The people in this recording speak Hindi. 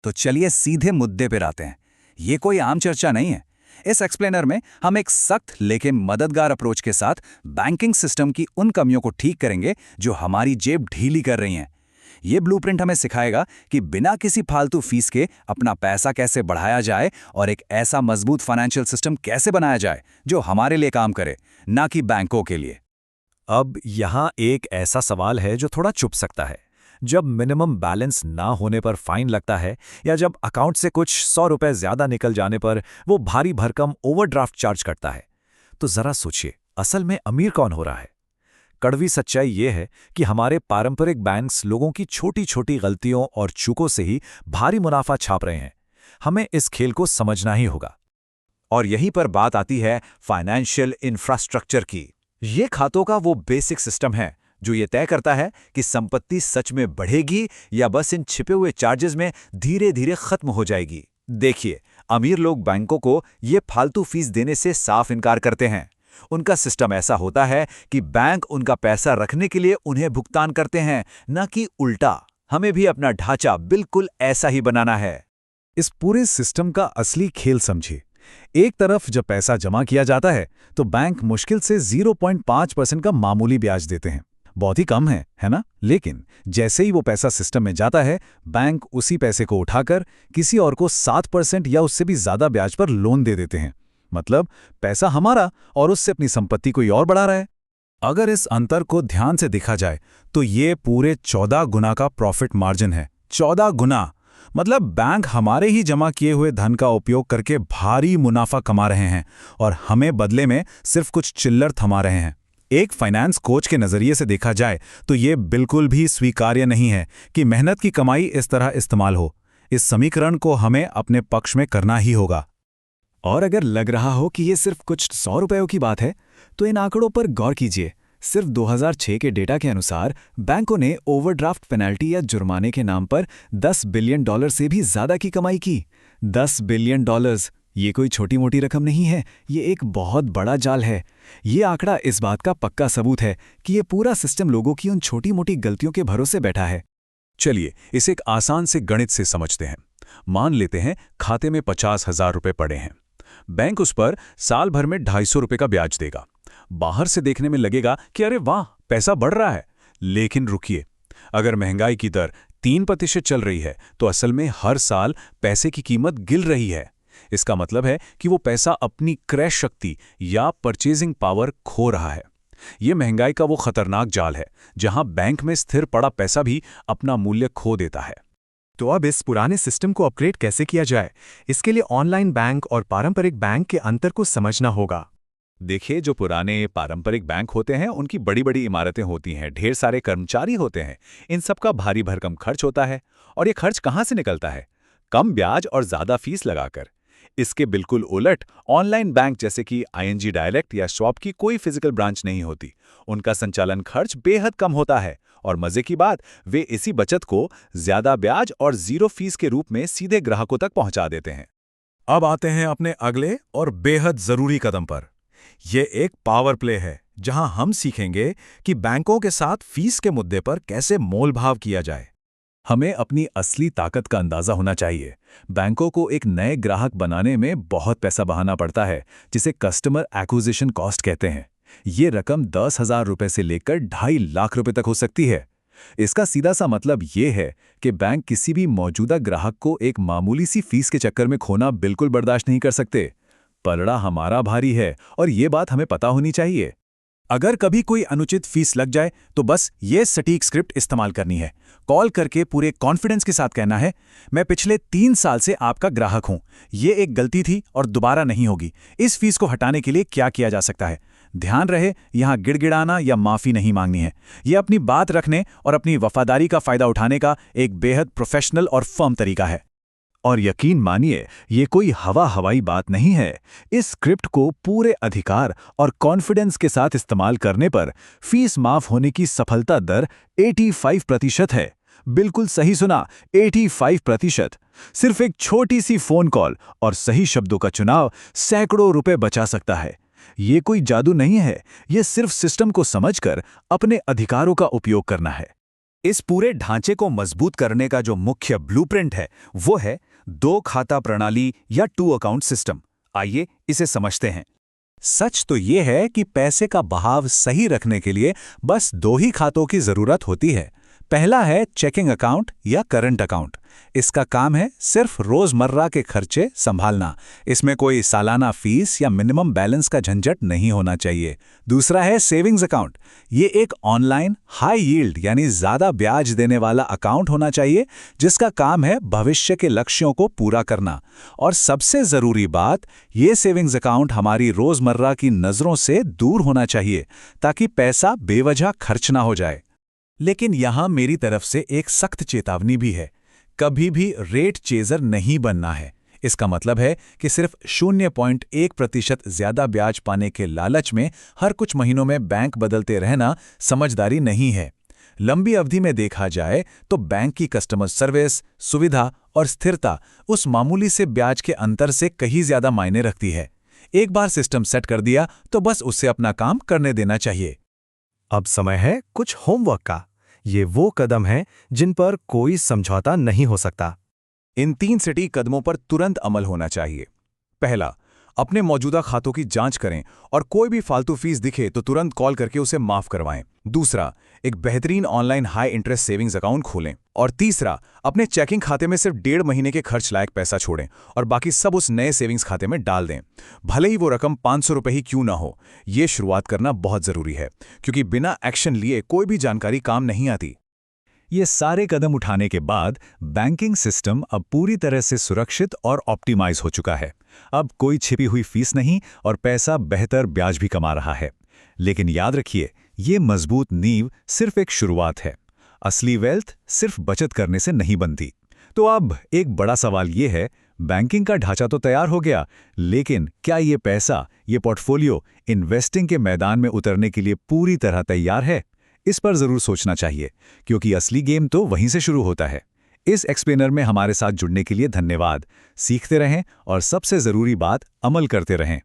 तो चलिए सीधे मुद्दे पर आते हैं। ये कोई आम चर्चा नहीं है। इस एक्सप्लेनर में हम एक सख्त लेकिन मददगार अप्रोच के साथ बैंकिंग सिस्टम की उन कमियों को ठीक करेंगे जो हमारी जेब ढीली कर रही हैं। ये ब्लूप्रिंट हमें सिखाएगा कि बिना किसी फालतू फीस के अपना पैसा कैसे बढ़ाया जाए और एक ऐसा मजबूत फाइनेंशियल सिस्टम कैसे बनाया जाए जो हमारे लिए काम करे, ना कि बैंकों के लिए। अब यहाँ एक ऐसा सवाल है जो थोड़ा चुभ सकता है। जब मिनिमम बैलेंस ना होने पर फाइन लगता है या जब अकाउंट से कुछ 100 रुपए ज्यादा निकल जाने पर वो भारी भरकम ओवरड्राफ्ट चार्ज करता है, तो जरा सोचिए, असल में अमीर कौन हो रहा है? कड़वी सच्चाई ये है कि हमारे पारंपरिक बैंक्स लोगों की छोटी छोटी गलतियों और चूकों से ही भारी मुनाफा छाप रहे हैं। हमें इस खेल को समझना ही होगा। और यहीं पर बात आती है फाइनेंशियल इंफ्रास्ट्रक्चर की। ये खातों का वो बेसिक सिस्टम है जो ये तय करता है कि संपत्ति सच में बढ़ेगी या बस इन छिपे हुए चार्जेस में धीरे धीरे खत्म हो जाएगी। देखिए, अमीर लोग बैंकों को ये फालतू फीस देने से साफ इनकार करते हैं। उनका सिस्टम ऐसा होता है कि बैंक उनका पैसा रखने के लिए उन्हें भुगतान करते हैं, न कि उल्टा। हमें भी अपना ढांचा बिल्कुल ऐसा ही बनाना है। इस पूरे सिस्टम का असली खेल समझिए। एक तरफ जब पैसा जमा किया जाता है तो बैंक मुश्किल से 0.5% का मामूली ब्याज देते हैं। बहुत ही कम है ना? लेकिन जैसे ही वो पैसा सिस्टम में जाता है, बैंक उसी पैसे को उठाकर किसी और को 7% या उससे भी ज्यादा ब्याज पर लोन दे देते हैं। मतलब पैसा हमारा और उससे अपनी संपत्ति कोई और बढ़ा रहा है। अगर इस अंतर को ध्यान से देखा जाए तो ये पूरे 14 गुना का प्रॉफिट मार्जिन है। 14 गुना! मतलब बैंक हमारे ही जमा किए हुए धन का उपयोग करके भारी मुनाफा कमा रहे हैं और हमें बदले में सिर्फ कुछ चिल्लर थमा रहे हैं। एक फाइनेंस कोच के नजरिए से देखा जाए तो ये बिल्कुल भी स्वीकार्य नहीं है कि मेहनत की कमाई इस तरह इस्तेमाल हो। इस समीकरण को हमें अपने पक्ष में करना ही होगा। और अगर लग रहा हो कि ये सिर्फ कुछ 100 रुपयों की बात है, तो इन आंकड़ों पर गौर कीजिए। सिर्फ 2006 के डेटा के अनुसार बैंकों ने ओवरड्राफ्ट पेनल्टी या जुर्माने के नाम पर $10 बिलियन से भी ज्यादा की कमाई की। $10 बिलियन! ये कोई छोटी मोटी रकम नहीं है, ये एक बहुत बड़ा जाल है। ये आंकड़ा इस बात का पक्का सबूत है कि ये पूरा सिस्टम लोगों की उन छोटी मोटी गलतियों के भरोसे बैठा है। चलिए इसे एक आसान से गणित से समझते हैं। मान लेते हैं खाते में 50,000 रुपए पड़े हैं। बैंक उस पर साल भर में 250 रुपए का ब्याज देगा। बाहर से देखने में लगेगा कि अरे वाह, पैसा बढ़ रहा है। लेकिन रुकिए, अगर महंगाई की दर 3% चल रही है तो असल में हर साल पैसे की कीमत गिर रही है। इसका मतलब है कि वो पैसा अपनी क्रय शक्ति या परचेजिंग पावर खो रहा है। ये महंगाई का वो खतरनाक जाल है जहां बैंक में स्थिर पड़ा पैसा भी अपना मूल्य खो देता है। तो अब इस पुराने सिस्टम को अपग्रेड कैसे किया जाए? इसके लिए ऑनलाइन बैंक और पारंपरिक बैंक के अंतर को समझना होगा। देखिए, जो पुराने पारंपरिक बैंक होते हैं उनकी बड़ी बड़ी इमारतें होती हैं, ढेर सारे कर्मचारी होते हैं, इन सब का भारी भरकम खर्च होता है। और ये खर्च कहाँ से निकलता है? कम ब्याज और ज्यादा फीस लगाकर। इसके बिल्कुल उलट ऑनलाइन बैंक जैसे कि ING डायरेक्ट या शॉप की कोई फिजिकल ब्रांच नहीं होती। उनका संचालन खर्च बेहद कम होता है और मजे की बात, वे इसी बचत को ज्यादा ब्याज और 0 फीस के रूप में सीधे ग्राहकों तक पहुंचा देते हैं। अब आते हैं अपने अगले और बेहद जरूरी कदम पर। यह एक पावर प्ले है जहां हम सीखेंगे कि बैंकों के साथ फीस के मुद्दे पर कैसे मोलभाव किया जाए। हमें अपनी असली ताकत का अंदाजा होना चाहिए। बैंकों को एक नए ग्राहक बनाने में बहुत पैसा बहाना पड़ता है, जिसे कस्टमर एक्विजिशन कॉस्ट कहते हैं। ये रकम 10,000 रुपए से लेकर 2.5 लाख रुपए तक हो सकती है। इसका सीधा सा मतलब ये है कि बैंक किसी भी मौजूदा ग्राहक को एक मामूली सी फीस के चक्कर में खोना बिल्कुल बर्दाश्त नहीं कर सकते। पलड़ा हमारा भारी है और ये बात हमें पता होनी चाहिए। अगर कभी कोई अनुचित फीस लग जाए तो बस ये सटीक स्क्रिप्ट इस्तेमाल करनी है। कॉल करके पूरे कॉन्फिडेंस के साथ कहना है, मैं पिछले 3 साल से आपका ग्राहक हूं, ये एक गलती थी और दोबारा नहीं होगी। इस फीस को हटाने के लिए क्या किया जा सकता है? ध्यान रहे, यहां गिड़गिड़ाना या माफी नहीं मांगनी है। यह अपनी बात रखने और अपनी वफादारी का फायदा उठाने का एक बेहद प्रोफेशनल और फर्म तरीका है। और यकीन मानिए, ये कोई हवाई बात नहीं है। इस स्क्रिप्ट को पूरे अधिकार और कॉन्फिडेंस के साथ इस्तेमाल करने पर फीस माफ होने की सफलता दर 85% है। बिल्कुल सही सुना, 85%। सिर्फ एक छोटी सी फोन कॉल और सही शब्दों का चुनाव सैकड़ों रुपए बचा सकता है। ये कोई जादू नहीं है, ये सिर्फ सिस्टम को समझकर अपने अधिकारों का उपयोग करना है। इस पूरे ढांचे को मजबूत करने का जो मुख्य ब्लूप्रिंट है वो है 2 खाता प्रणाली या 2 अकाउंट सिस्टम। आइए इसे समझते हैं। सच तो ये है कि पैसे का बहाव सही रखने के लिए बस 2 ही खातों की जरूरत होती है। पहला है चेकिंग अकाउंट या करंट अकाउंट। इसका काम है सिर्फ रोजमर्रा के खर्चे संभालना। इसमें कोई सालाना फीस या मिनिमम बैलेंस का झंझट नहीं होना चाहिए। दूसरा है सेविंग्स अकाउंट। ये एक ऑनलाइन हाई यील्ड यानी ज्यादा ब्याज देने वाला अकाउंट होना चाहिए, जिसका काम है भविष्य के लक्ष्यों को पूरा करना। और सबसे जरूरी बात, ये सेविंग्स अकाउंट हमारी रोजमर्रा की नजरों से दूर होना चाहिए ताकि पैसा बेवजह खर्च ना हो जाए। लेकिन यहां मेरी तरफ से एक सख्त चेतावनी भी है। कभी भी रेट चेजर नहीं बनना है। इसका मतलब है कि सिर्फ 0.1% ज्यादा ब्याज पाने के लालच में हर कुछ महीनों में बैंक बदलते रहना समझदारी नहीं है। लंबी अवधि में देखा जाए तो बैंक की कस्टमर सर्विस, सुविधा और स्थिरता उस मामूली से ब्याज के अंतर से कहीं ज्यादा मायने रखती है। एक बार सिस्टम सेट कर दिया तो बस उससे अपना काम करने देना चाहिए। अब समय है कुछ होमवर्क का। ये वो कदम हैं जिन पर कोई समझौता नहीं हो सकता। इन 3 सटीक कदमों पर तुरंत अमल होना चाहिए। पहला, अपने मौजूदा खातों की जांच करें और कोई भी फालतू फीस दिखे तो तुरंत कॉल करके उसे माफ करवाएं। दूसरा, एक बेहतरीन online high interest savings account खोलें। और तीसरा, अपने चेकिंग खाते में सिर्फ 1.5 महीने के खर्च लायक पैसा छोड़ें और बाकी सब उस नए सेविंग्स खाते में डाल दें। भले ही वो रकम 500 रुपये ही क्यों ना हो, ये शुरुआत करना बहुत जरूरी है, क्योंकि बिना एक्शन लिए कोई भी जानकारी काम नहीं आती। ये सारे कदम उठाने के बाद बैंकिंग सिस्टम अब पूरी तरह से सुरक्षित और ऑप्टिमाइज हो चुका है। अब कोई छिपी हुई फीस नहीं और पैसा बेहतर ब्याज भी कमा रहा है। लेकिन याद रखिए, ये मजबूत नींव सिर्फ एक शुरुआत है। असली वेल्थ सिर्फ बचत करने से नहीं बनती। तो अब एक बड़ा सवाल ये है, बैंकिंग का ढांचा तो तैयार हो गया, लेकिन क्या ये पैसा, ये पोर्टफोलियो इन्वेस्टिंग के मैदान में उतरने के लिए पूरी तरह तैयार है? इस पर जरूर सोचना चाहिए, क्योंकि असली गेम तो वहीं से शुरू होता है। इस एक्सप्लेनर में हमारे साथ जुड़ने के लिए धन्यवाद। सीखते रहें और सबसे जरूरी बात, अमल करते रहें।